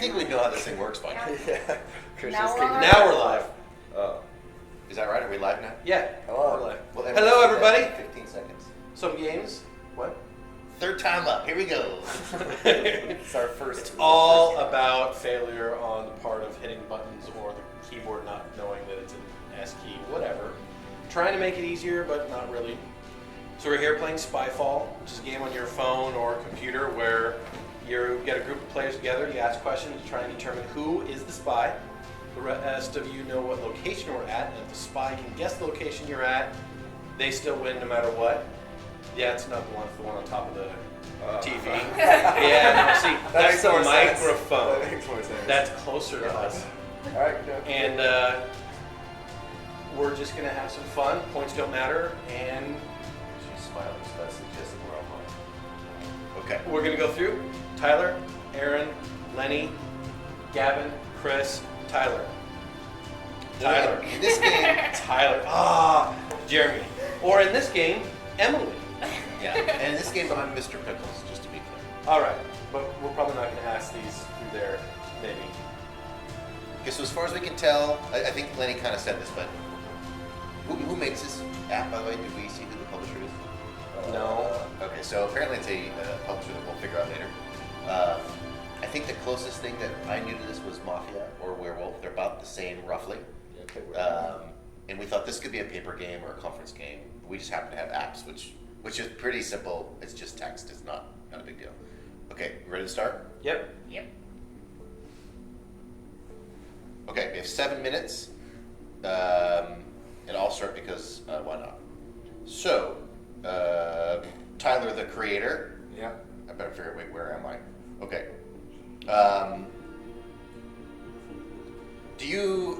think we know how this thing works by now. Yeah. Chris Now just we're kicked on. it. Now we're live. Oh. Is that right? Are we live now? Yeah. Hello. We're live. Well, then Hello, we'll do that everybody. in 15 seconds. Some games. What? Third time up. Here we go. It's our first. It's all about failure on the part of hitting buttons or the keyboard not knowing that it's an S key, whatever. Trying to make it easier, but not really. So we're here playing Spyfall, which is a game on your phone or computer where you get a group of players together, you ask questions to try and determine who is the spy. The rest of you know what location we're at, and if the spy can guess the location you're at, they still win no matter what. Yeah, it's not the one on top of the TV. Yeah, no, see, That that's makes the more sense. microphone. That makes more sense. That's closer to us. All right. Go. And we're just going to have some fun. Points don't matter. And She's smiling, so that suggests that we're online. Okay. we're going to go through Tyler, Aaron, Lenny, Gavin, Chris, Tyler. Tyler. In this game, Tyler. Jeremy. Or in this game, Emily. yeah. And in this game, I'm Mr. Pickles, just to be clear. All right. But we're probably not going to ask these through there, maybe. Okay, so as far as we can tell, I think Lenny kind of said this, but who makes this app, by the way? Did we see who the publisher is? No. Okay, so apparently it's a publisher that we'll figure out later. I think the closest thing that I knew to this was Mafia or Werewolf. They're about the same, roughly. Yeah, okay, we're And we thought this could be a paper game or a conference game. We just happen to have apps, which is pretty simple. It's just text. It's not a big deal. Okay, you ready to start? Yep. Yep. Okay, we have 7 minutes. And I'll start because why not? So, Tyler, the creator. Yeah. I better figure out, wait, where am I? Okay. Do you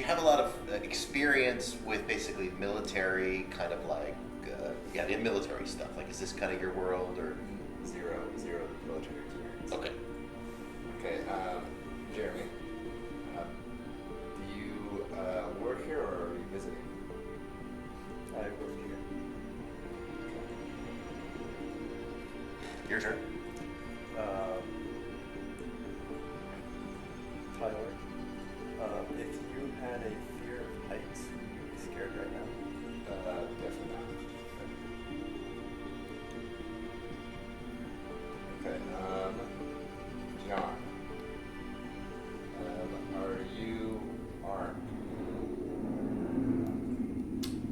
have a lot of experience with basically military kind of like, the military stuff? Like, is this kind of your world or? Zero military experience. Okay. Okay. Jeremy. Do you work here or are you visiting? I work here. Your turn. Tyler, if you had a fear of heights, would you be scared right now? Definitely not. Okay. John. Are you armed?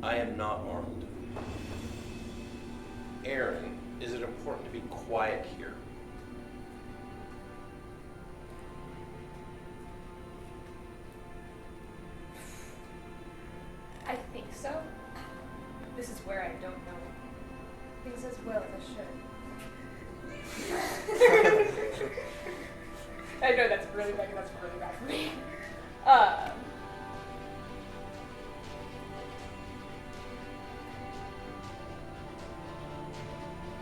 I am not armed. Aaron, is it important to be quiet here? I think so. This is where I don't know things as well as I should. I know that's really bad for me.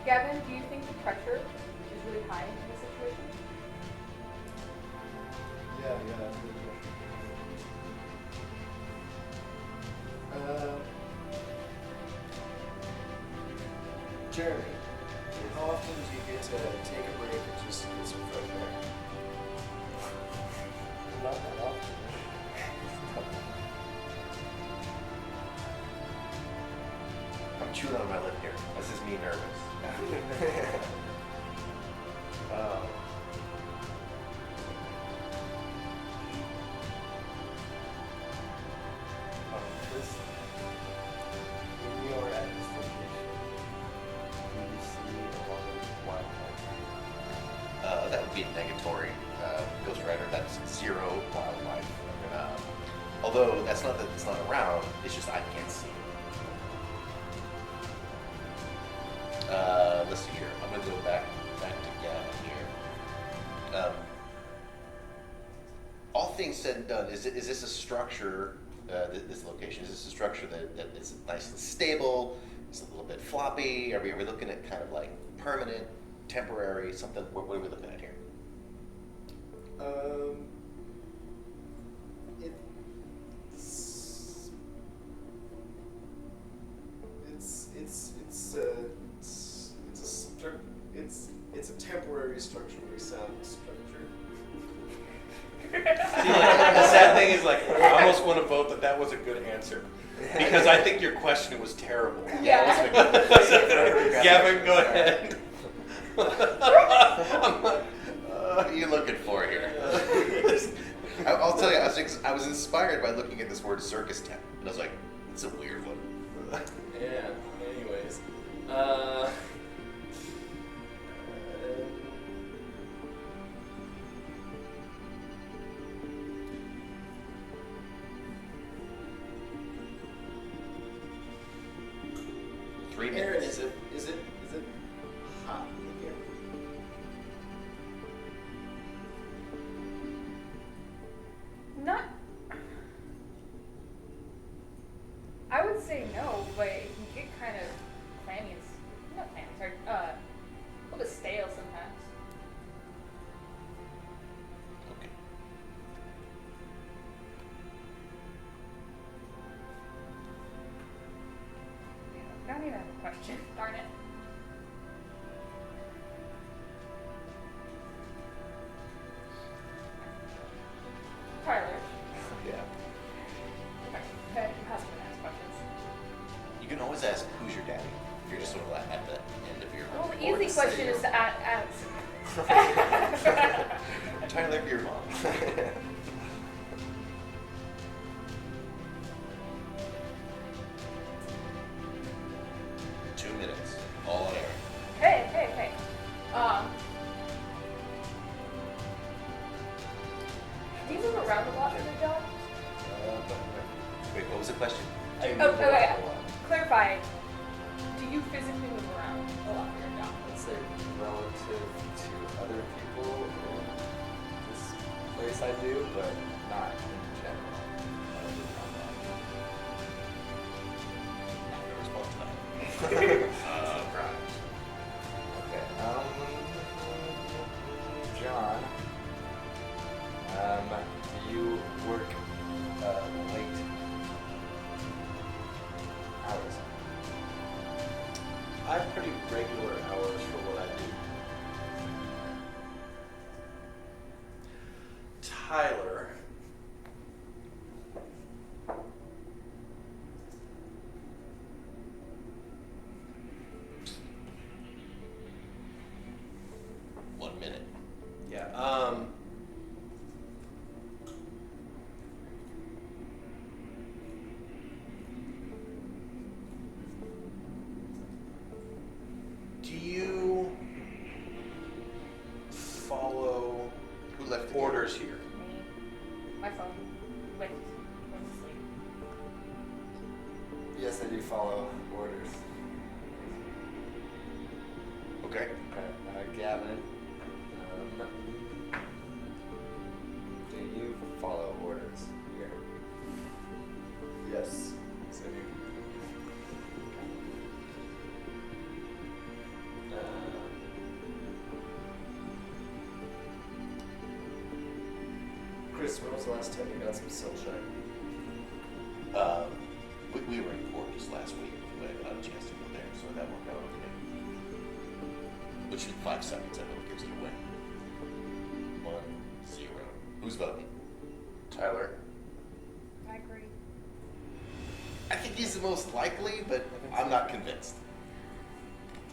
Gavin, do you think the pressure is really high in this situation? Yeah, that's a good question. Jeremy, how often do you get to take a break and just get some fresh air? Not that often. I'm chewing on my lip here. This is me nervous. Chris, when you are at this location, do you see a lot of wildlife? That would be negatory. Ghost Rider, that's zero wildlife. Although that's not that it's not around, it's just I can't see it. Let's see here. I'm gonna go back to Gavin here. All things said and done, is this a structure? This location, is this a structure that is nice and stable? It's a little bit floppy. Are we looking at kind of like permanent, temporary, something? What are we looking at here? It's a temporary structurally sound structure. thing is, like, I almost want to vote that was a good answer. Because I think your question was terrible. Yeah. It wasn't a good question. Gavin, go ahead. What are you looking for here? I'll tell you, I was inspired by looking at this word circus tent. And I was like, it's a weird one. Yeah. Anyways, 3 Aaron, minutes. is it hot in here? Not. I would say no, but it can get kind of clammy and not clammy, sorry, a little bit stale sometimes. Okay. I don't even have a question. Darn it. Tyler. Yeah. Okay, you have to ask questions. You can always ask, who's your daddy? If you're just sort of like at the end of your. Well, the Or easy just question say is your- to ask. Tyler, your mom. 2 minutes. All on air. Hey. Do you move around a lot in your job? Wait, what was the question? Oh, okay. Clarify. Do you physically move around a lot in your job? Let's say relative to other people in this place I do, but not in general. I don't do I'm gonna respond to that. Surprise. Okay. John, do you work late hours? I have pretty regular hours for what I do. Tyler. One minute. Yeah. Do you follow Who left the orders here? Me. My phone. Went to sleep. Yes, I do follow orders. Okay. Okay. Gavin, do you follow orders here? Yes. So do. Chris, when was the last time you got some sunshine? We were in court just last week. We had a chance to go there, so that worked out okay. Which in 5 seconds, I know gives it away. 1, 0. Who's voting? Tyler. I agree. I think he's the most likely, but I'm not convinced.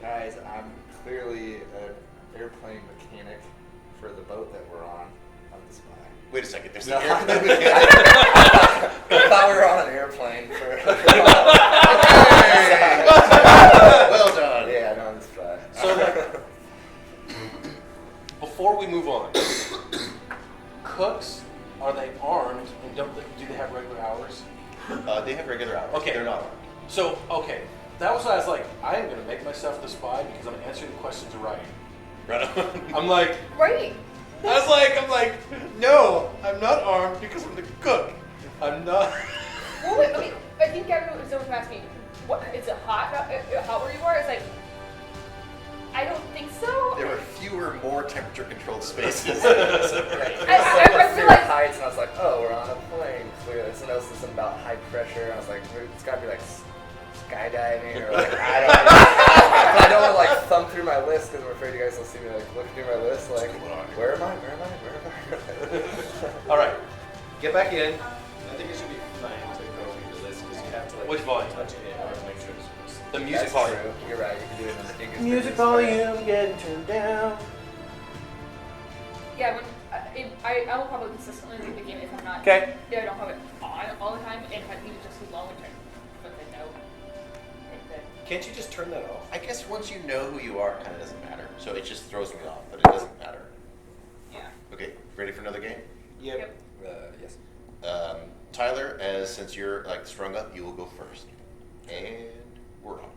Guys, I'm clearly an airplane mechanic for the boat that we're on. I'm the spy. Wait a second. There's No, an airplane I mechanic. thought we were on an airplane for. Well done. Yeah, no, I'm the spy. So, like, before we move on, cooks, are they armed and do they have regular hours? They have regular hours. Okay. They're not armed. So, okay, that was why I was like, I am going to make myself the spy because I'm answering the questions right. Right on. I'm like, Right. I'm like, no, I'm not armed because I'm the cook. I'm not. Well, wait, okay. I think everyone was someone asked me, "What? Is it hot? Hot where you are?" It's like, I don't think so. There were fewer, more temperature-controlled spaces. I Fair realized. heights, and I was like, oh, we're on a plane. Clearly, someone else said something about high pressure. I was like, it's got to be like skydiving or like I don't know. But I don't want to like thumb through my list because I'm afraid you guys will see me like looking through my list. Like, going on here? where am I? Where am I? Where am I? All right. Get back in. I think it should be fine to go through the list because you have to like Which volume? touch it in order to make sure it's The music That's volume. true. You're right. You can do it in the English. Music volume getting turned down. Yeah, when I will probably consistently leave the game if I'm not. Okay. If I don't have it on all the time, and if I leave it just too long and turn flip the note. Can't you just turn that off? I guess once you know who you are, it kind of doesn't matter. So it just throws me off, but it doesn't matter. Yeah. Okay, ready for another game? Yep. Yes. Tyler, since you're like strung up, you will go first. And we're on.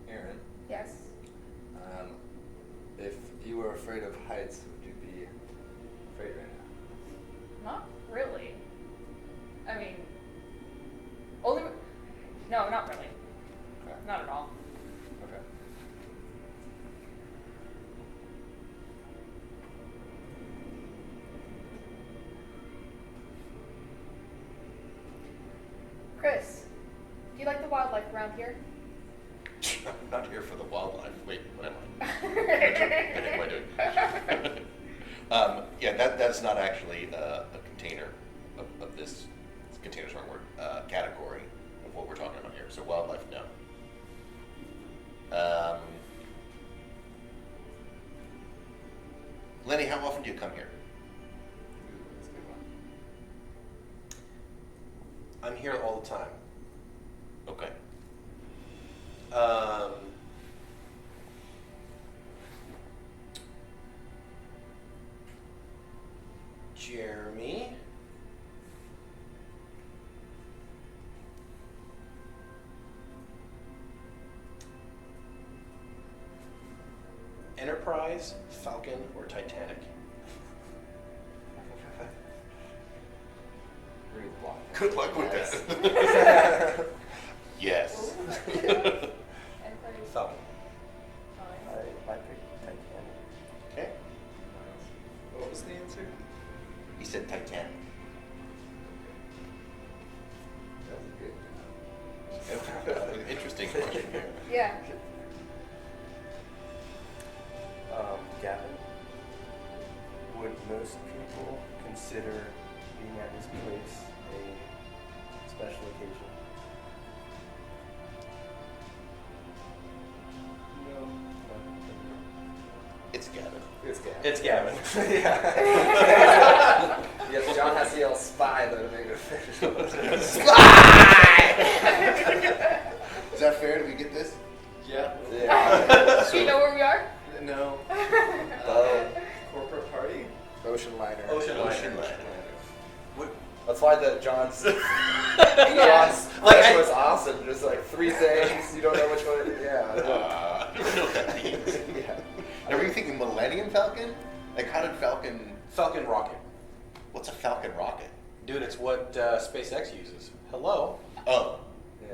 Aaron, Yes. if you were afraid of heights, would you be afraid right now? Not really. I mean, only. No, not really. Okay. Not at all. Okay. Chris, do you like the wildlife around here? I'm not here for the wildlife. Wait, what am I? What am I doing? Yeah, that's not actually a container of this. Container's the wrong word. Category of what we're talking about here. So wildlife, no. Lenny, how often do you come here? Ooh, that's a good one. I'm here all the time. Okay. Jeremy. Enterprise, Falcon, or Titanic? Read the block. Good luck with that. Yes. Falcon. I picked Titanic. Okay. What was the answer? He said Titanic. That was good. Interesting question here. Yeah. Gavin, would most people consider being at this place a special occasion? No. It's Gavin. It's Gavin. It's Gavin. Yeah. Yes, John has to yell spy though to make it official. Is that fair? Did we get this? Yeah. Yeah. Do you know where we are? No. Oh, Corporate party? ocean liner. Ocean Ocean liner. liner. That's why the John's Yes. Like, question I- was awesome. Just like 3 things, you don't know which one. Yeah. You don't know what that means. Yeah. Now, were you thinking Millennium Falcon? Like, how did Falcon? Falcon rocket. What's a Falcon rocket? Dude, it's what SpaceX uses. Hello. Oh.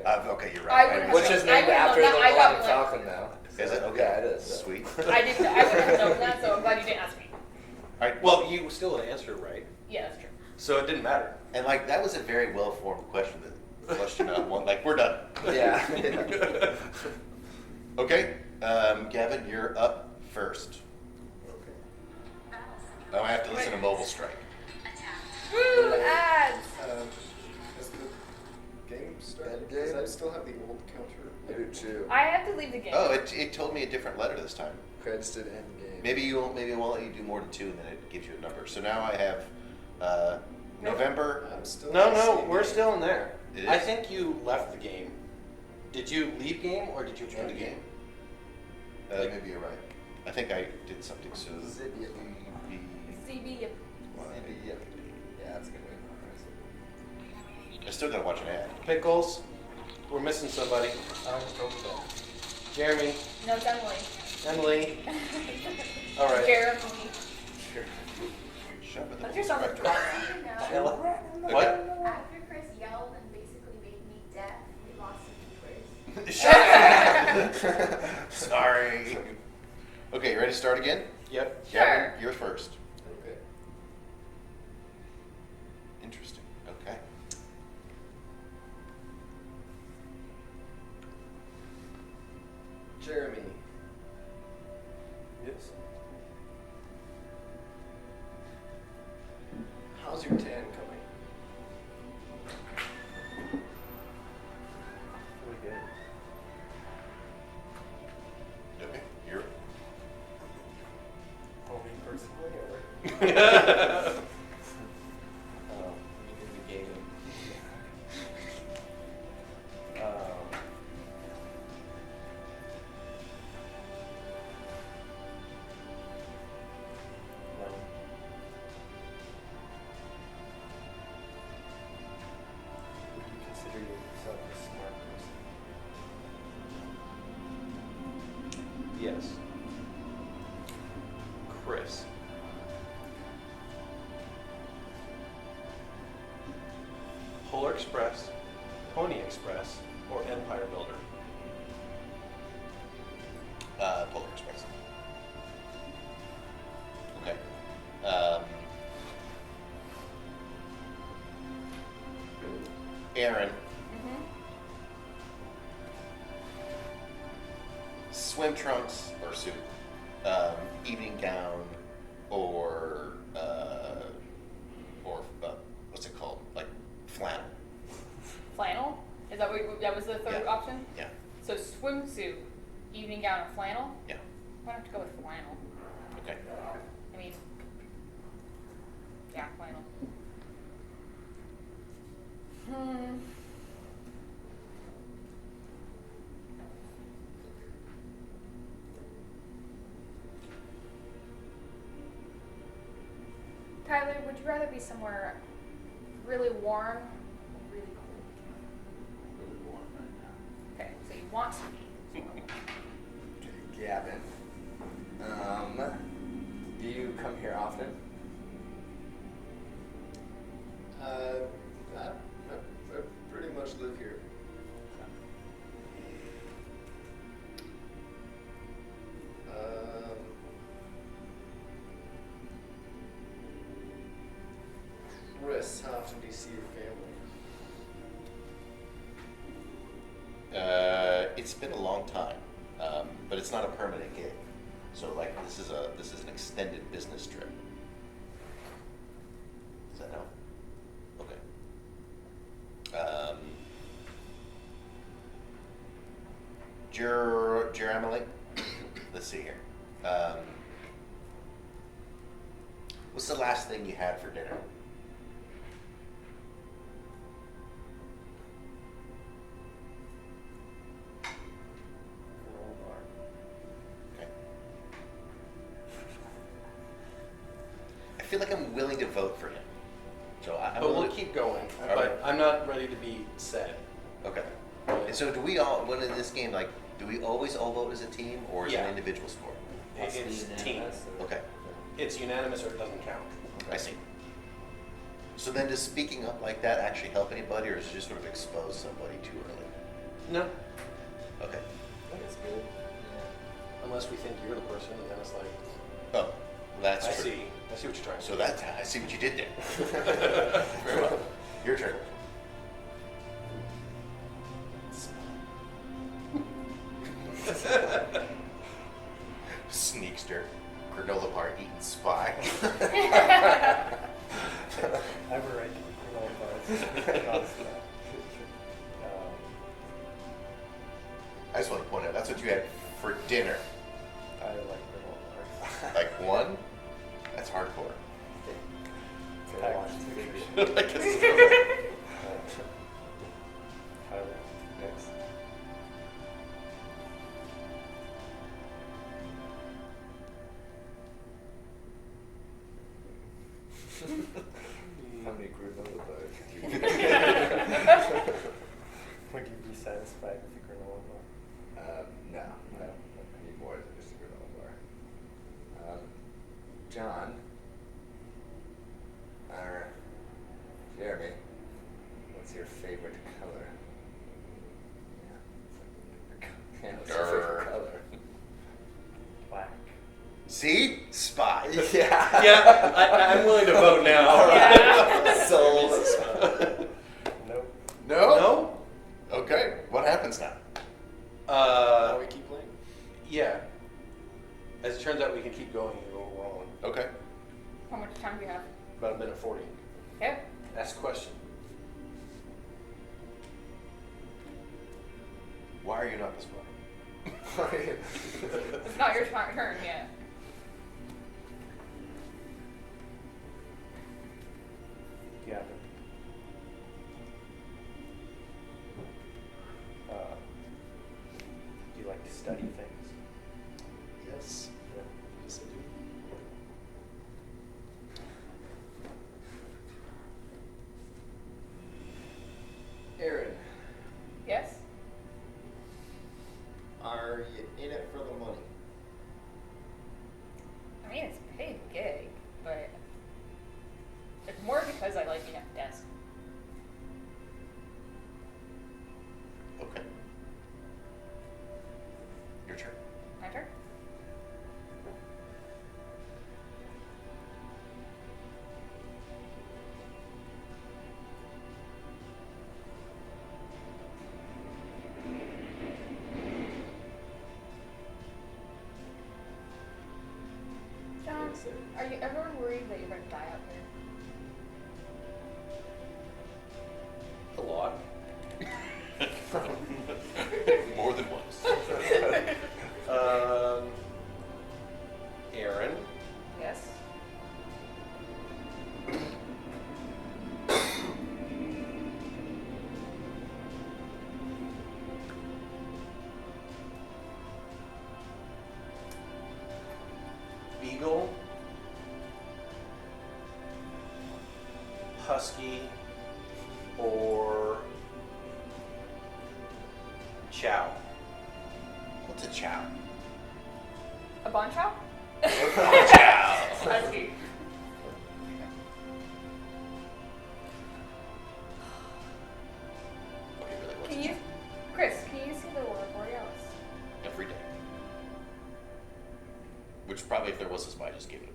Yeah. Okay, you're I right. wouldn't Which have is known- I named wouldn't have after known the that. I got Millennium one. Falcon now. Is it? Okay. Yeah, it is. Sweet. I wouldn't have known that, so I'm glad you didn't ask me. All right. Well, you still had answered right, Yeah, that's true. so it didn't matter. And like that was a very well formed question. That question one. Like we're done. Yeah. Okay, Gavin, you're up first. Okay. Oh, I have to listen to Mobile Strike. Woo, ads! Has the game started? End Because game? I still have the old counter. I do too. I have to leave the game. Oh, it told me a different letter this time. Okay, I just did end game. Maybe it won't let you do more than 2, and then it gives you a number. So now I have November. I'm still No, in the no, same we're game. still in there. It I is? think you left the game. Did you leave game or did you join the game? Maybe you're right. I think I did something so. Zibia. CB. Yeah, that's a good way. I still gotta watch an ad. Pickles, we're missing somebody. I'm going with that. Jeremy, No, it's Emily. Emily. All right. Jeremy. Shut up. That's your son with drama. Ella. Okay. What? After Chris yelled and basically made me deaf, we lost some viewers. Shut up. Sorry. Okay, you ready to start again? Yep. Sure. Gavin, you're first. Okay. Interesting. Okay. is. How's your tan coming? Really good. Okay, you're. Oh, me personally, or in the gaming. No. Would you consider yourself a smart person? Yes. Chris. Polar Express, Pony Express, or Empire Builder? Polar Express. Okay. Aaron, Mm-hmm. swim trunks or suit, evening gown, or what's it called? Like flannel. Flannel? Is that what that was the third Yeah. option? Yeah. So swimsuit, evening gown, and flannel? Yeah. Why have to go with flannel? Okay. I mean, yeah, flannel. Tyler, would you rather be somewhere really warm or really cold? Really warm right now. Okay, so you want to be. Gavin. Do you come here often? I pretty much live here. Chris, how often do you see your family? It's been a long time, but it's not a permanent gig. So like this is an extended business trip. Does that help? Okay. Emily. Let's see here. What's the last thing you had for dinner? Granola bar. Okay. I feel like I'm willing to vote for him. So I'm But we'll willing- keep going. All right. But I'm not ready to be set. Okay. And so do we all, when in this game, like, do we always all vote as a team, or is it Yeah. an individual score? It's team. Unanimous, or- Okay. It's unanimous or it doesn't count. I see. So then does speaking up like that actually help anybody, or is it just sort of expose somebody too early? No. Okay. I think it's good. Unless we think you're the person, and then it's like, Oh, that's I true. see. I see what you're trying to So do. that's, I see what you did there. Very well. Your turn. Sneakster. Granola bar eating spy. I have a right to eat granola bars. Honestly. I just want to point out, that's what you had for dinner. I like granola bars. Like one? That's hardcore. I watch TV. Like it's- Tyler, next. How many granola bars? Would you be satisfied with a granola bar? No, I need more than just a granola bar. John, or Jeremy, what's your favorite color? Yeah, what's your favorite color? Black. See? Spy. Yeah. Yeah, I'm willing to vote now. Yeah. Sold. Nope. No? No? Okay. What happens now? Now we keep playing. Yeah. As it turns out, we can keep going and go wrong. Okay. How much time do you have? About a minute 40. Okay. Ask a question. Why are you not the spy? It's not your turn yet. Yeah. Do you like to study things? Yes. Yeah. Yes, I do. Aaron, Yes? are you in it for the money? I mean, it's a paid gig, but it's more because I like being at the desk. Okay. Your turn. My turn? John, Yes, sir. are you ever worried that you're going to die out there? A lot. More than once. Aaron, Yes? Beagle, Husky, or Chow? What's a chow? A bon chow? Chow. Husky. Okay, really, what's Can a you, chow? Chris, can you see the Aurora Borealis? Every day. Which probably, if there was a spy, just gave it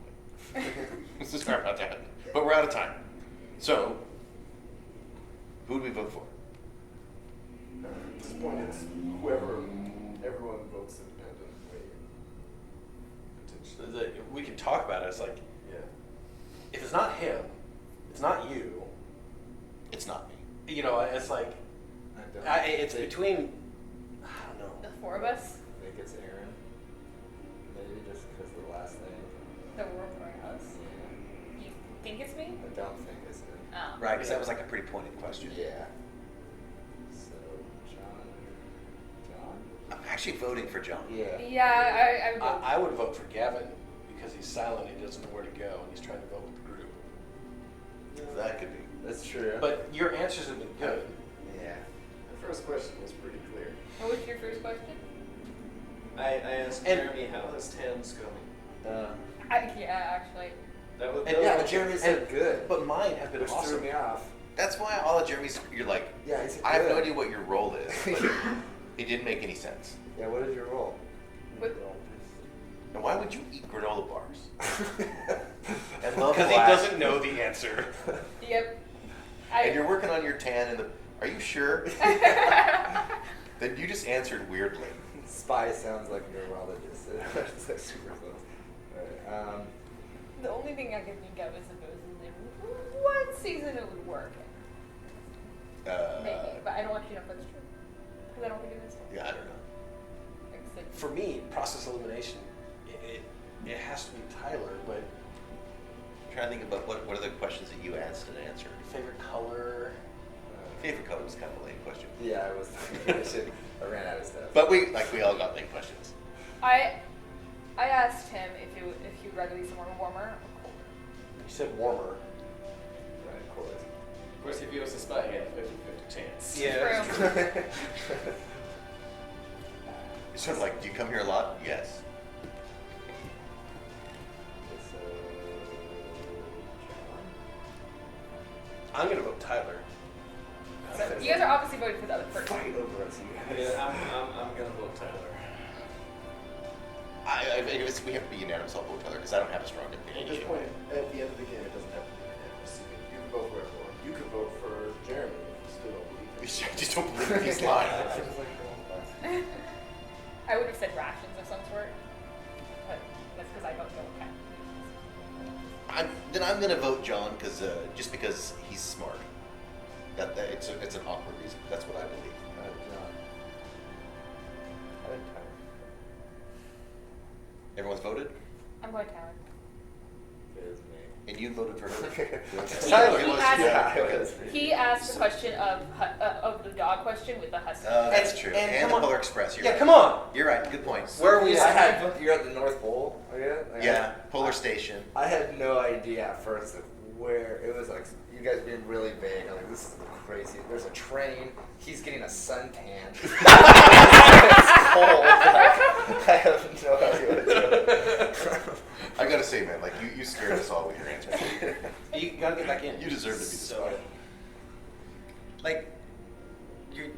away. Sorry about that. But we're out of time. So, who do we vote for? At this point, it's whoever everyone votes independently. Potentially. We can talk about it. It's like, Yeah. if it's not him, it's not you. It's not me. You know, it's like, it's between, I don't know. The four of us? I think it's Aaron. Maybe just because of the last name. The Aurora Borealis? Yeah. You think it's me? I don't think it's him. Oh. Right, because that was like a pretty pointed question. Yeah. So, John. I'm actually voting for John. Yeah. Yeah, I would vote for Gavin because he's silent. He doesn't know where to go, and he's trying to vote with the group. That could be. That's true. But your answers have been good. yeah. The first question was pretty clear. What was your first question? I asked And- Jeremy how his tens going. Yeah, actually. That was And- that yeah, was but Jeremy said good, But mine have been which awesome. threw me off. That's why all of Jeremy's, you're like, Yeah, he said I have no good. idea what your role is. But it didn't make any sense. Yeah, what is your role? What- And why would you eat granola bars? and Because he doesn't know the answer. Yep. And you're working on your tan and the, are you sure? Then you just answered weirdly. Spy sounds like neurologist. It's like super close. Alright, The only thing I can think of is supposedly one season it would work. Maybe, but I don't want you to know if that's true. Because I don't think it is. Yeah, I don't know. Like I said, For me, process elimination, it has to be Tyler, but I'm trying to think about what are the questions that you asked and answered. favorite color. Favorite color was kind of a lame question. yeah, I was thinking I ran out of stuff. But we all got lame questions. I asked him if he'd rather be somewhere warmer or colder. You said warmer. Right, of course. Of course, if he was a spy, he had a 50-50 chance. True. It's sort of like, do you come here a lot? Yes. So, I'm gonna vote Tyler. So you guys are obviously voting for the other person. fight over us, you guys. Yeah, I'm gonna vote Tyler. We have to be unanimous. I'll vote Tyler because I don't have a strong At this opinion. point, at the end of the game, it doesn't have to be unanimous. You can vote for everyone. You can vote for Jeremy if you still don't believe I it. just don't believe he's lying. Seems like you're on fire. I would have said rations of some sort. But Then I'm gonna vote John just because he's smart. That it's an awkward reason. That's what I believe. John. I didn't Tyler. Everyone's voted, I'm going Tyler. It was me. and you voted for her. Tyler, He it was- asked- yeah, it was me. He asked the question of the dog question with the husky. That's And- true. and And come the on. Polar Express. You're Yeah, right. come on. You're right. Good point. Where are we I at? had, you're at the North Pole, are you? Like, Yeah, Polar Station. I had no idea at first like, where it was. Like you guys being really vague. I'm like, this is crazy. There's a train. He's getting a suntan. It's cold. Like, I have no idea what it's doing. I gotta say, man, like you scared us all with your answers. You gotta get back in. You deserve to be the So, spy. like,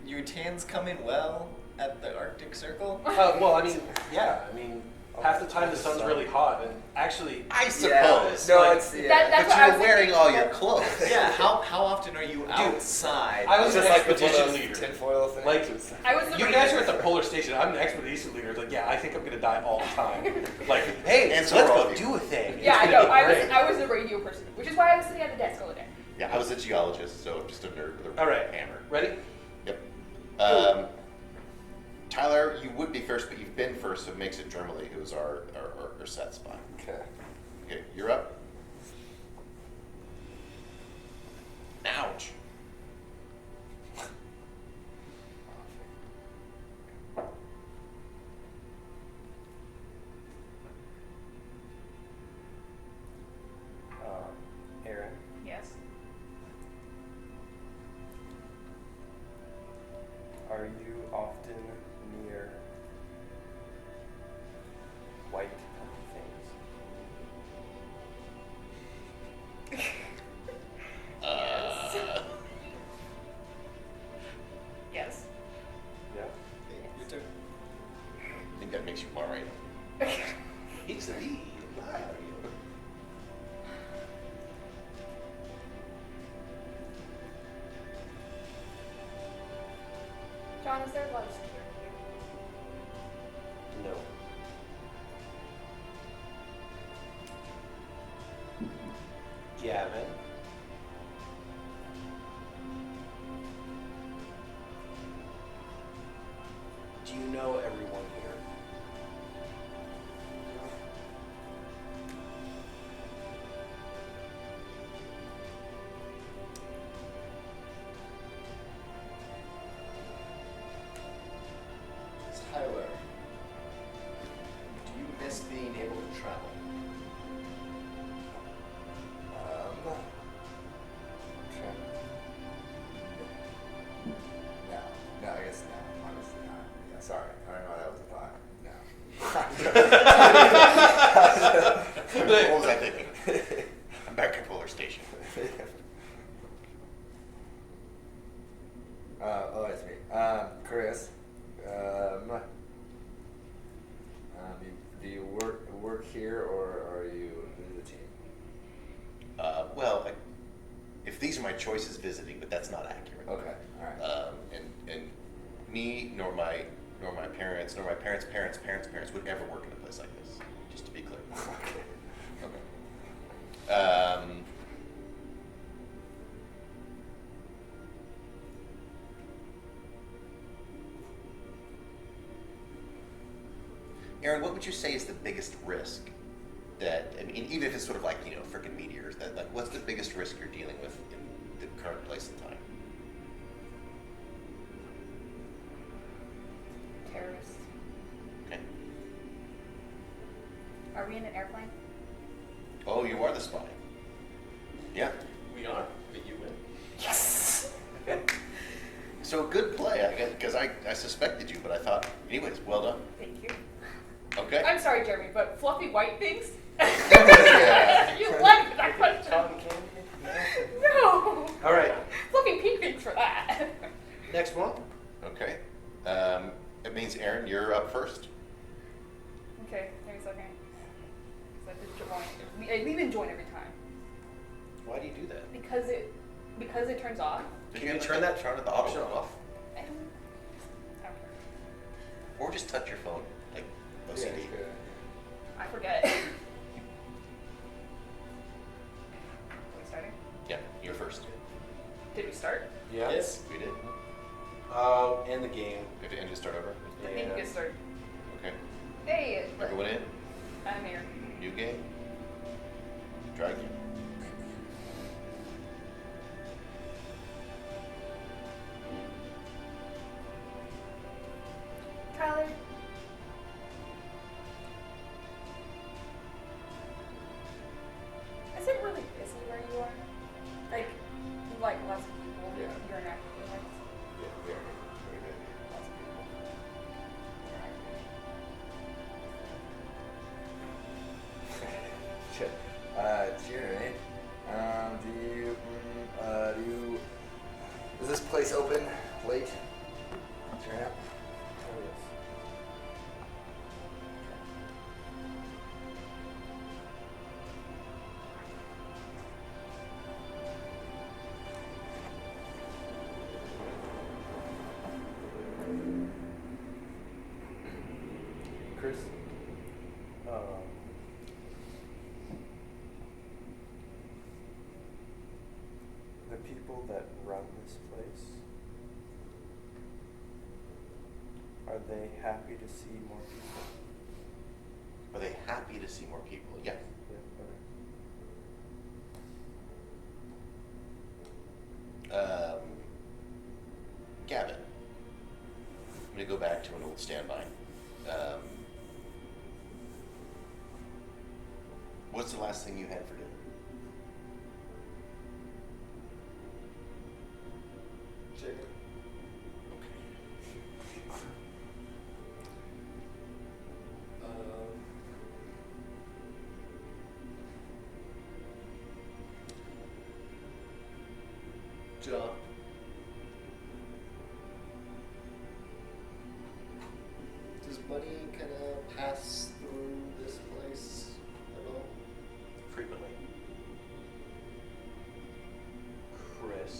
your tan's come in well at the Arctic Circle? Well, I mean, yeah. I mean, half the time the sun's really hot, and actually, I Yeah. suppose. No, like- it's yeah. That's But what I you're was wearing thinking. all your clothes. Yeah, how often are you outside? I was It's an just like with one of expedition those leader. tinfoil things. Like, It's- I was the You radio guys are at the person. polar station. I'm an expedition leader. It's like, yeah, I think I'm gonna die all the time. Like, hey, And so let's we're all go here. do a thing. Yeah, I It's know. gonna be great. I was the radio person, which is why I was sitting at the desk over there. Yeah, I was a geologist, so I'm just a nerd with a All right, hammer. ready? Yep. Tyler, you would be first, but you've been first, so it makes it Germany, who's our set spot. Okay. Okay, you're up. Ouch. Aaron, Yes. are you often near white things? Yes. Yeah. Your turn. I think that makes you more right. It's the lead. John, is there a lot of security here? No. Gavin. Do you know everyone here? Tyler, do you miss being able to travel? Okay. No, I guess no. Honestly, not. Yeah, sorry. I don't know why that was a thought. No. What was I thinking? I'm back at Polar Station. Oh, it's me. Chris. Do you work here or are you new to the team? Well, if these are my choices, visiting, but that's not accurate. Okay, all right. And me nor my parents nor my parents' parents would ever work in a place like this. Just to be clear. Okay. Aaron, what would you say is the biggest risk that, I mean, even if it's sort of like, freaking meteors, that like, what's the biggest risk you're dealing with in the current place and time? Terrorists. Okay. Are we in an airplane? Oh, you are the spy. Yeah. We are, but you win. Yes. So good play, I guess, because I suspected you, but I thought, anyways, well done. Thank you. Okay. I'm sorry, Jeremy, but fluffy white things? Yeah. You like that question? Cotton candy? No. All right. Fluffy pink things for that. Next one. Okay. It means, Aaron, you're up first. Okay, give me a second. 'Cause I just join. I leave and join every time Why do you do that? because it turns off. Did Can you have turn that the option off? I don't care. Or just touch your phone, like Yeah, OCD. it's good. I forget. end the game. We have to end to start over. I think you can start. Okay. Hey, Everyone in? I'm here. New game? Dragon? Tyler. Is it really busy where you are? Like lots of people Yeah. you're interacting with? Yeah, very, very good. Lots of people. Shit. It's your right? Is this place open late? Turn out. Oh, yes. Chris? The people that run this place, are they happy to see more people? Are they happy to see more people? Yeah. Yeah, Gavin, I'm going to go back to an old standby. What's the last thing you had for dinner? Chicken. John. Does money kind of pass through this place at all? Frequently. Chris.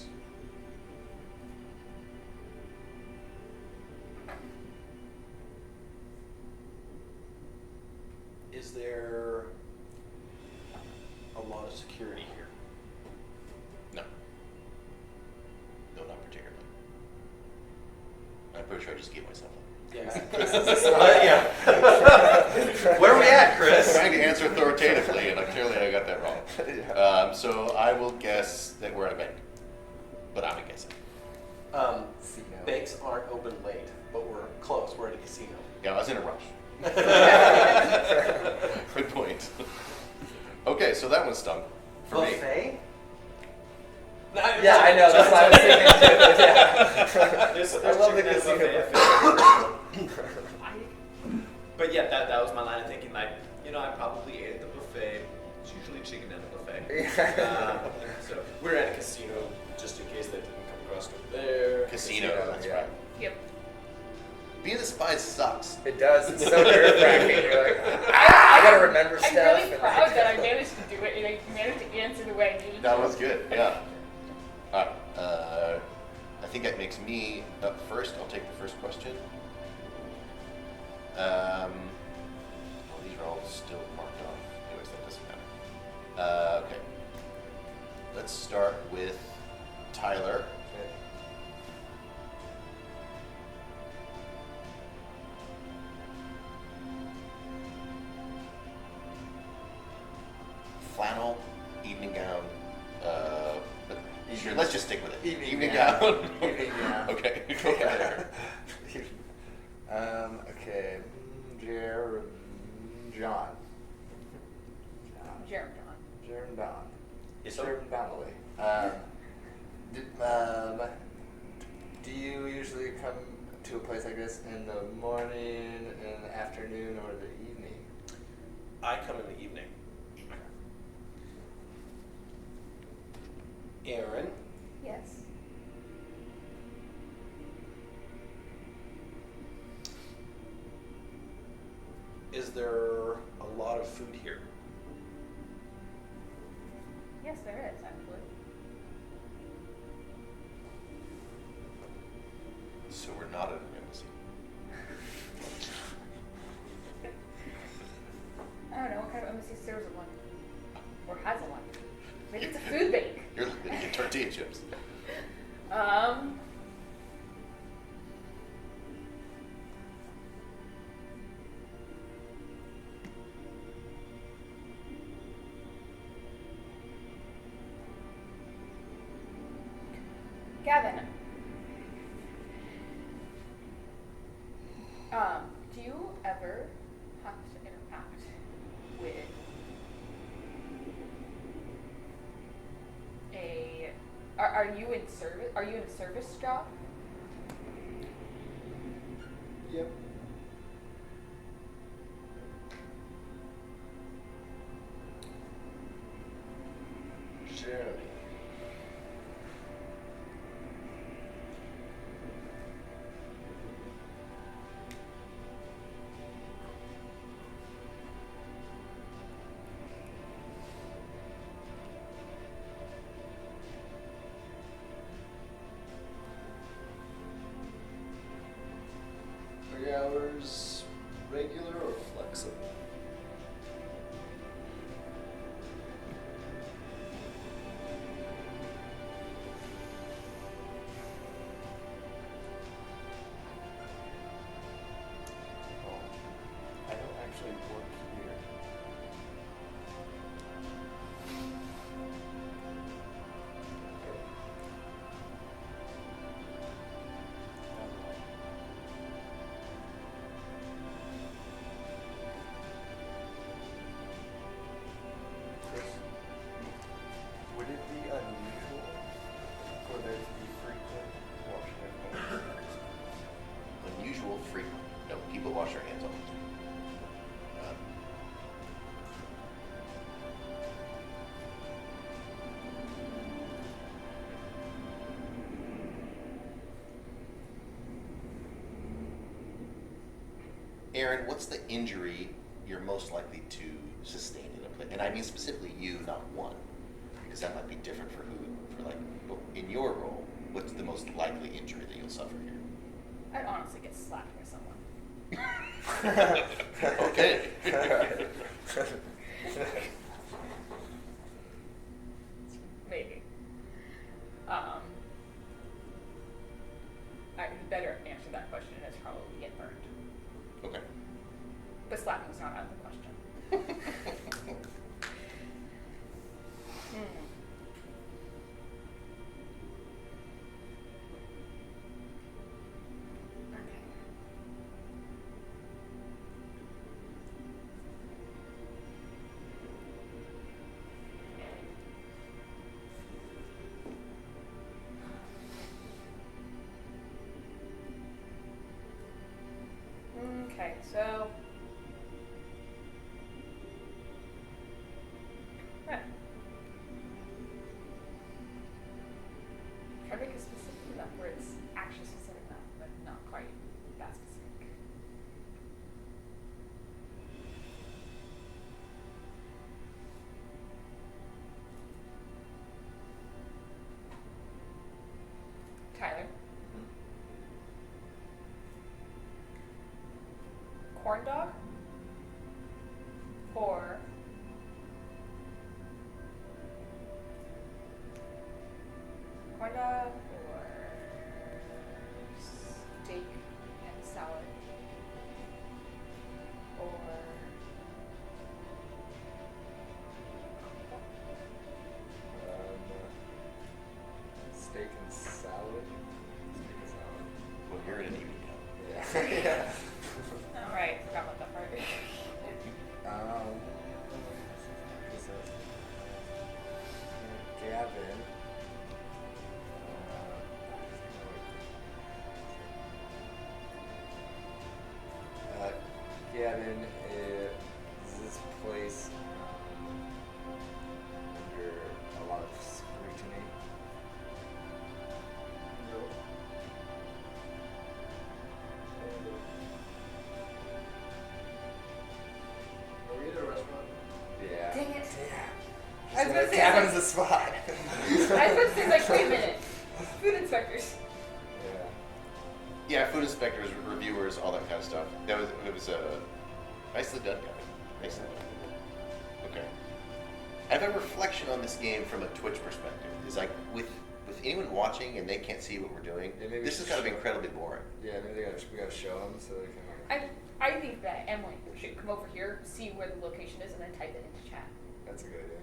Is there a lot of security here? No. No, not particularly. I'm pretty sure I just gave myself up. Yeah. Where are we at, Chris? Trying to answer authoritatively, and clearly I got that wrong. Yeah. So I will guess that we're at a bank, but I'm guessing. Casino. Banks aren't open late, but we're close. We're at a casino. Yeah, I was in a rush. Good point. Okay, so that one stung for me. Buffet? Yeah, I know. That's what I was thinking too. Yeah. There's I love the chicken and casino buffet. But yeah, that was my line of thinking. Like, I probably ate at the buffet. It's usually chicken at a buffet. So we're at a casino, just in case that didn't come across over there. Casino, that's yeah. right. Yep. Being a spy sucks. It does. It's so nerve-wracking. You're like, I gotta remember stuff. I'm really and- proud that I managed to do it and I managed to answer the way I needed to. That was good, yeah. All right, I think that makes me up first. I'll take the first question. Oh, these are all still marked off. Anyways, that doesn't matter. Okay. Let's start with Tyler. Okay. Flannel, evening gown. But sure, let's just stick with it. Evening gown. gown. Evening gown. Okay. Go from there. Okay. John. Jeremy. Jerem Don. Yes, sir. Jerem Donnelly. Do you usually come to a place like this in the morning, in the afternoon, or the evening? I come in the evening. Aaron, Yes. is there a lot of food here? Yes, there is actually. So we're not at an embassy. I don't know what kind of embassy serves a one, or has a one. Maybe it's a food bank. You're looking at tortilla chips. Gavin. Do you ever have to interact with a? Are you in service? Are you in a service job? Yep. Jeremy. Are your hours regular or flexible? Well, I don't actually work here. Chris, would it be unusual for there to be frequent washing of hands? Unusual, frequent. No, people wash their hands all the time. Aaron, what's the injury you're most likely to sustain in a play? And I mean specifically you, not one, because that might be different for who, for like, in your role, what's the most likely injury that you'll suffer here? I'd honestly get slapped by someone. Okay. Maybe. The better answer to that question is probably get burned. Okay. But slapping is not out of the question. Okay. Okay, so. Right. Try to make it specific enough where it's actually specific enough, but not quite that specific. Tyler. Corn dog or corn dog or steak and salad or Steak and salad. Steak and salad. Well, you're in an evening now. Yeah. Yeah. all right, forgot about that part. Is it Gavin? Gavin, is this place under a lot of scrutiny? No. Are we at a restaurant? Yeah. Dang it. Yeah. I was gonna say, Gavin's like- the spot. I was about to say, like, wait a minute. Food inspectors. Yeah. Yeah, food inspectors, reviewers, all that kind of stuff. It was nicely done, Gavin. Nicely done. Okay. I have a reflection on this game from a Twitch perspective. Is like with anyone watching and they can't see what we're doing, Yeah, maybe this is kind of incredibly boring. Yeah, maybe we gotta show them so they can. Like, I think that Emily should come over here, see where the location is, and then type it into chat. that's a good idea.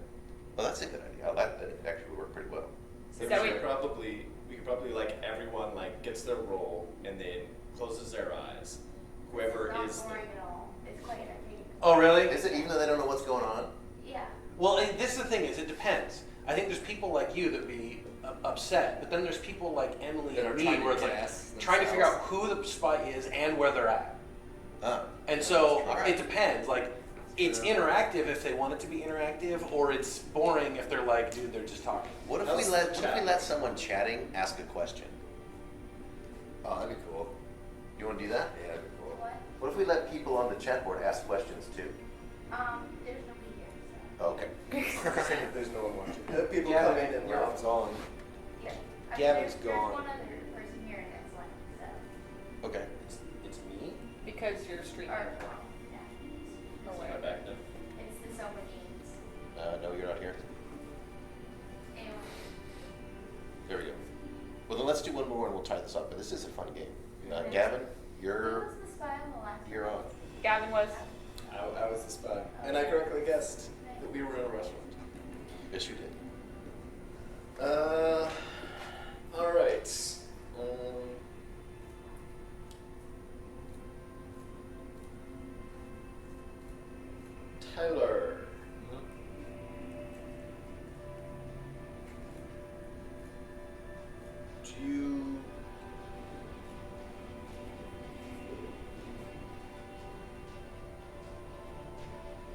Well, that's a good idea. That actually would work pretty well. So That we way- could probably probably like everyone like gets their role and then closes their eyes. Whoever It's not is. boring at all. It's quite entertaining. Oh, really? Is it even though they don't know what's going on? Yeah. Well, and this is the thing: is it depends. I think there's people like you that be upset, but then there's people like Emily That and are me trying to where it's like guess trying to figure out themselves. who the spy is and where they're at. Oh. And so Alright. it depends. Like, it's interactive if they want it to be interactive, or it's boring if they're like, dude, they're just talking. What if How's we the let chat? someone chatting ask a question? Oh, that'd be cool. You want to do that? Yeah, that'd be cool. What? What if we let people on the chat board ask questions too? There's nobody here, so. Oh, okay. There's no one watching. People Yeah, come man, in and you're laugh on. Yeah. Gavin's There's gone. one other person here and it's left, so. Okay. It's me? Because you're streaming. Or, well, yeah. Oh, Am I wait. back now? It's the Soma games. No, you're not here. Anyway. There we go. Well, then let's do one more and we'll tie this up. But this is a fun game. Gavin, Who you're was the spy on the last you're one? on. Gavin was. I was the spy. And I correctly guessed that we were in a restaurant. Yes, you did. All right. Tyler.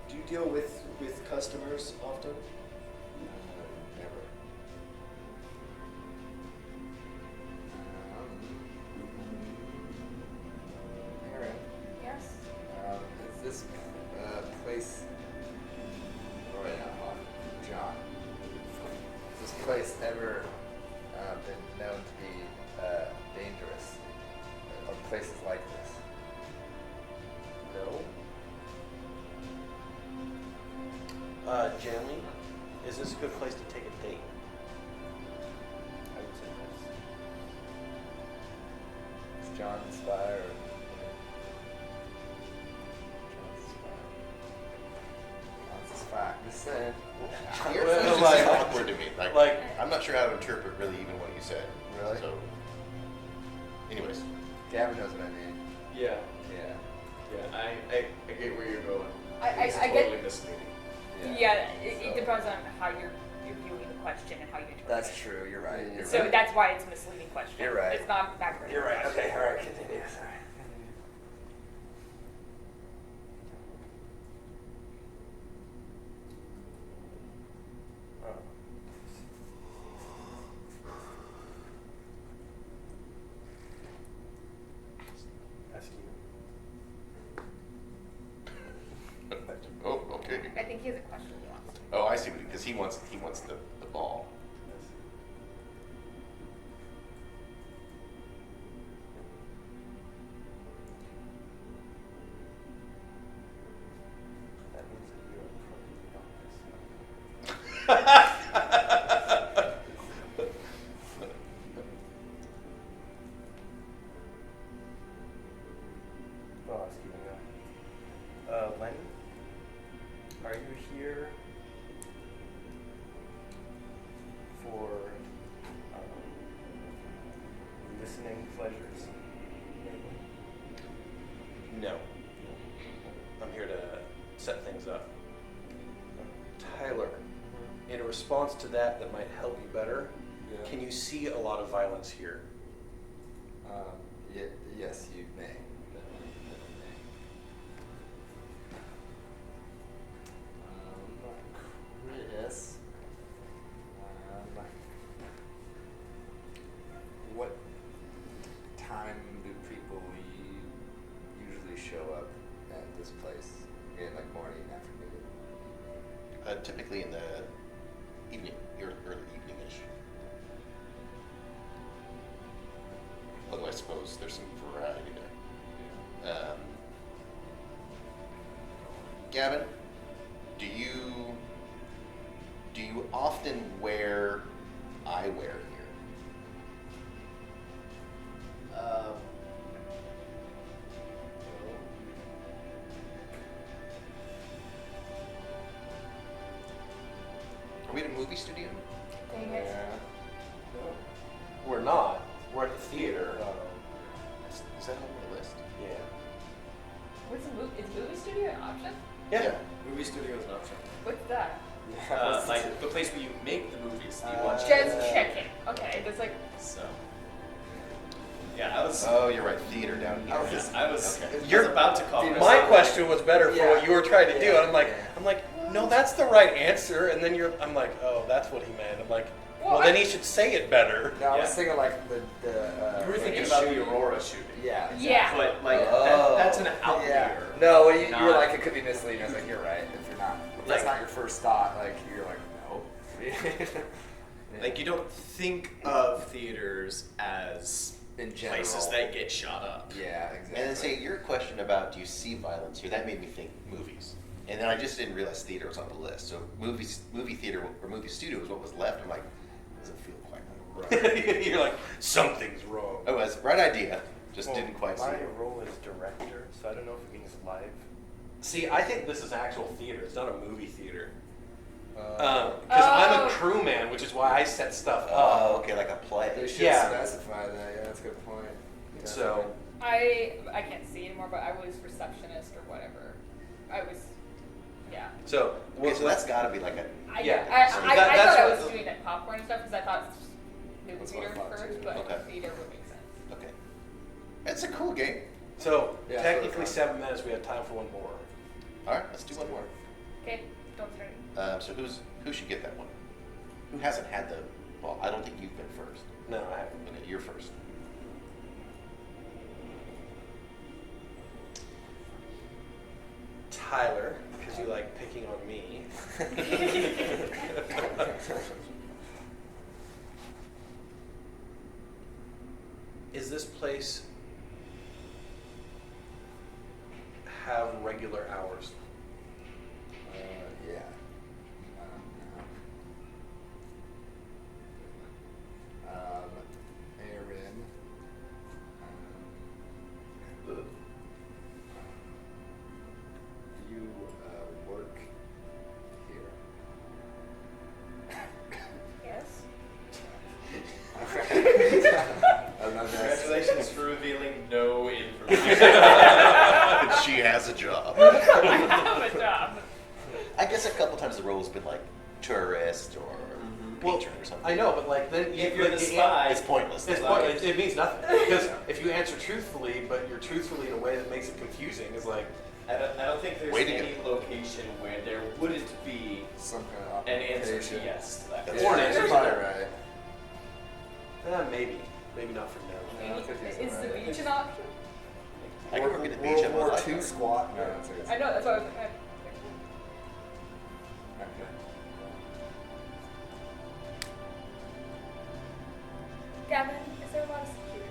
Do you deal with customers often? Never. Aaron, Yes. is this place? Oh, wait, not Hawk. John. Has this place ever been known to be dangerous? Or places like this? No. Jenny, is this a good place to take a date? I would say yes. Is John the spy or? John's the spy. Just saying. You're Well, it's like- just awkward to me. like- I'm not sure how to interpret really even what you said. Really? So, anyways, Gavin knows what I mean. Yeah. Yeah. Yeah. I get where you're going. I It's get- totally misleading. Yeah, it So- depends on how you're viewing the question and how you interpret That's it. true. You're right. You're So right. that's why it's a misleading question. You're right. It's not accurate. You're right. Okay. All right. Continue. Sorry. Ask you. oh, okay. I think he has a question he wants to. Oh, I see what because he wants the ball. That means that you are probably not this. I'll ask you now. Lenny, are you here for listening pleasures? No. I'm here to set things up. Tyler, in response to that might help you better, Yeah. can you see a lot of violence here? Yes, you may. Chris, what time do people usually show up at this place? In like morning, afternoon? Typically in the evening, early evening-ish. Although I suppose there's some variety there. Gavin, do you often wear eyewear here? Are we at a movie studio? Dang it. No. we're not. We're at the theater. Is that on the list? Yeah. What's a movie? Is movie studio an option? Yeah. Movie studio is an option. What's that? Like the place where you make the movies. You watch Just checking. Okay, that's like. So. Yeah, I was. Oh, you're right. Theater down here. I was You're- about to call. My question was better for what you were trying to do, and I'm like, Yeah. no, that's the right answer. And then I'm like, oh, that's what he meant. I'm like, well, then he should say it better. No, I was Yeah. thinking like the You were thinking the about shooting. the Aurora shooting. Yeah. Yeah. But like Oh. that's an outlier. Yeah. No, well, you Not- were like, it could be misleading. I was like, you're right. If you're not, if that's Like- not your first thought, like, you're like, no. Yeah. Like you don't think of theaters as In general. places that get shot up. Yeah, exactly. And then say your question about do you see violence here, that made me think movies. And then I just didn't realize theater was on the list. So movie theater or movie studio was what was left. I'm like, doesn't feel quite right. You're like, something's wrong. Oh, that's the right idea. Just Well, didn't quite see my it. role is director, so I don't know if it means live. See, I think this is actual theater. It's not a movie theater. Uh, Because I'm Oh. a crewman, which is why I set stuff Oh, up. okay, like a play. they should Yeah. specify that. Yeah, that's a good point. So, I can't see anymore, but I was receptionist or whatever. I was, yeah. so, Okay, so that's got to be like a. I, Yeah, I, so I, that- I that's thought I what was the- doing that popcorn and stuff because I thought movie That's what I theater thought, first, too. but Okay. theater would make sense. Okay. It's a cool game. so Yeah, technically so 7 minutes. We have time for one more. All right, let's do one more. Okay, don't start. So who should get that one? Who hasn't had the? Well, I don't think you've been first. No, I haven't. Okay, you're first. Tyler, because you like picking on me. Is this place have regular hours? Yeah. Aaron. You work here. Yes. Congratulations for revealing no information. She has a job. I have a job. I guess a couple times the role has been like tourist or patron or something. I know, but like then If you're the spy, It's pointless. It's Like- point, it means nothing because if you answer truthfully, but you're truthfully in a way that makes it confusing, is like I don't think there's Way to any location where there wouldn't be Some kind of an answer to application. yes to that. That's Or an Yeah, answer you're to probably that. right. maybe not for now. Yeah, I think he's Is the right. beach an option? I can work at the beach. I'm World War not II like- squat. No, that's I know, that's what I was Okay. Gavin, is there a lot of security?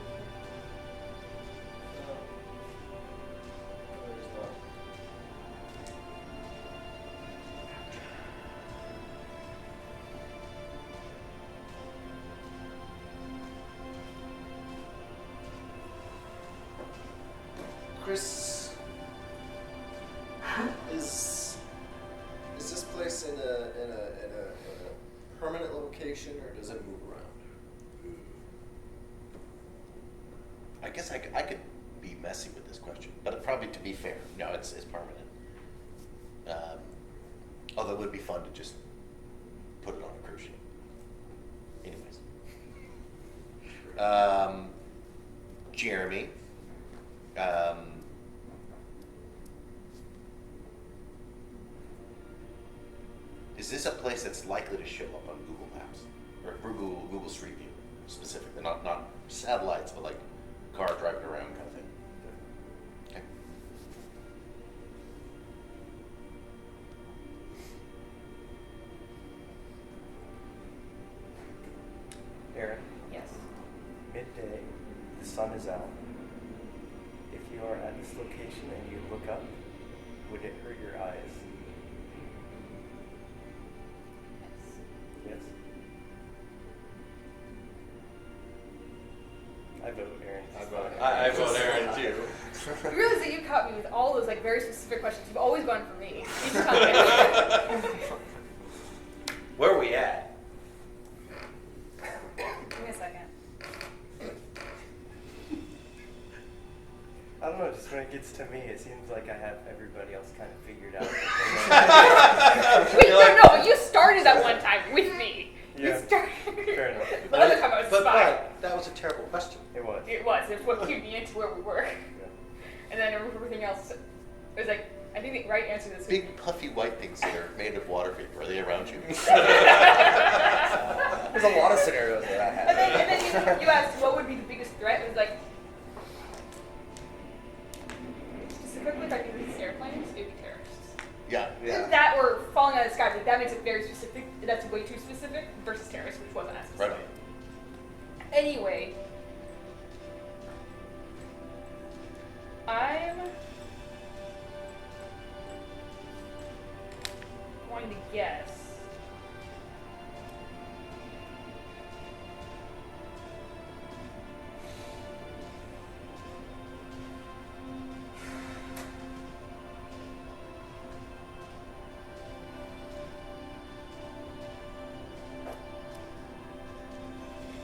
Chris, is this place in a permanent location or does it move around? I guess I could be messy with this question, but probably to be fair, no, it's permanent. Although it would be fun to just put it on a cruise ship. Anyways. Jeremy. Is this a place that's likely to show up on Google Maps or Google Street View specifically, not satellites, but like car driving around kind of thing? Okay. Aaron, Yes. midday, the sun is out. If you are at this location and you look up, would it hurt your eyes? Yes? I vote Aaron. I vote I vote Aaron too. You realize that you caught me with all those like very specific questions. You've always gone for me. Each time. Where are we at? Give me a second. it gets to me, it seems like I have everybody else kind of figured out. Wait, no, you started that one time with me. Yeah, You started. fair enough. The other time I was a spy. But that was a terrible question. It was. It was. It's what cued me into where we were. Yeah. And then everything else, it was like, I think the right answer to this Big puffy white things that are made of water vapor. Are they around you? There's a lot of scenarios that I had. And then you asked what would be the biggest threat. It was like, specifically if I could use airplanes, it would be terrorists. Yeah. That or falling out of the sky, like that makes it very specific. That's way too specific versus terrorists, which wasn't as specific. Right. Anyway, I'm going to guess.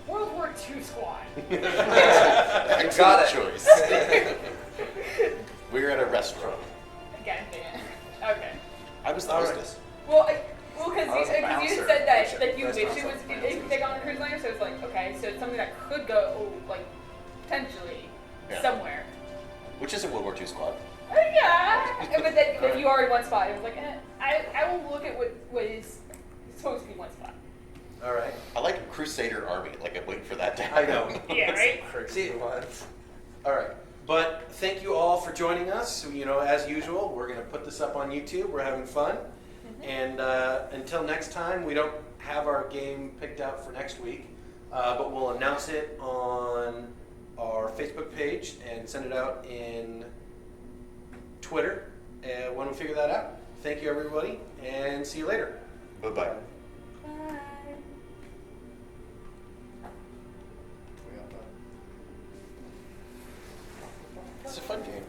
World War II squad. Excellent got it. choice. We're at a restaurant. Again, Dan. Okay. I was the All right. hostess. Well, because I was a you bouncer. said that you Restaurants wish it like was bouncers. if they got on a cruise liner, so it's like okay, so it's something that could go like potentially Yeah. somewhere. Which is a World War II squad. Yeah, but then you already one spot. It was like I will look at what is supposed to be one spot. All right. I like Crusader Army. Like I'm waiting for that to I happen. know. Yeah, right. Crazy ones. All right. But thank you all for joining us. You know, as usual, we're going to put this up on YouTube. We're having fun. And until next time, we don't have our game picked out for next week, but we'll announce it on our Facebook page and send it out in Twitter when we figure that out. Thank you, everybody, and see you later. Bye-bye. Bye. It's a fun game.